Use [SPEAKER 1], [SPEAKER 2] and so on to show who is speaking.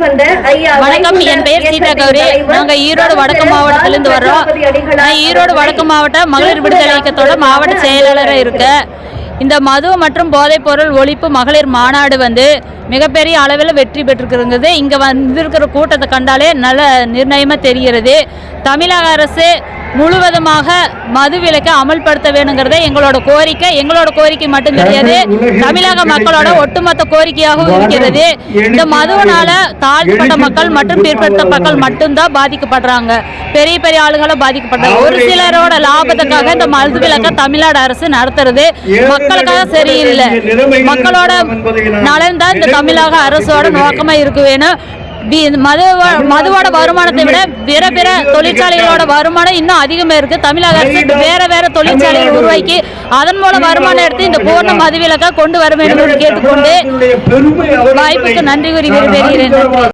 [SPEAKER 1] வணக்கம், என் பெயர் சீதா கௌரி. நாங்கள் ஈரோடு வடக்கு மாவட்டத்திலிருந்து வர்றோம். நான் ஈரோடு வடக்கு மாவட்ட மகளிர் விடுதலை இயக்கத்தோட மாவட்ட செயலாளராக இருக்கேன். இந்த மது மற்றும் போதைப்பொருள் ஒழிப்பு மகளிர் மாநாடு மிகப்பெரிய அளவில் வெற்றி பெற்றிருக்கிறது. இங்கே வந்திருக்கிற கூட்டத்தை கண்டாலே நல்ல நிர்ணயமாக தெரிகிறது. தமிழக அரசு முழுவதுமாக மது விலக்கை அமல்படுத்த வேணுங்கிறதே எங்களோட கோரிக்கை. எங்களோட கோரிக்கை மட்டும் கிடையாது, தமிழக மக்களோட ஒட்டுமொத்த கோரிக்கையாகவும் இருக்கிறது. இந்த மதுவினால தாழ்த்தப்பட்ட மக்கள் மற்றும் பிற்படுத்த மக்கள் மட்டும்தான் பாதிக்கப்படுறாங்க. பெரிய பெரிய ஆளுகளை பாதிக்கப்படுறாங்க. ஒரு சிலரோட லாபத்துக்காக இந்த மது விலக்கை தமிழ்நாடு அரசு நடத்துறது மக்களுக்காக சரியில்லை. மக்களோட நலன் தான் இந்த தமிழக அரசோட நோக்கமா இருக்கு வேணும். மதுவோட வருமானத்தை விட பிற தொழிற்சாலைகளோட வருமானம் இன்னும் அதிகமாக இருக்கு. தமிழக அரசு வேற தொழிற்சாலைகள் உருவாக்கி அதன் மூலம் வருமானம் எடுத்து இந்த பூர்ண மதுவிலக்கை கொண்டு வர வேண்டும் என்று கேட்டுக்கொண்டு வாய்ப்புக்கு நன்றி கூறி விரும்புகிறேன்.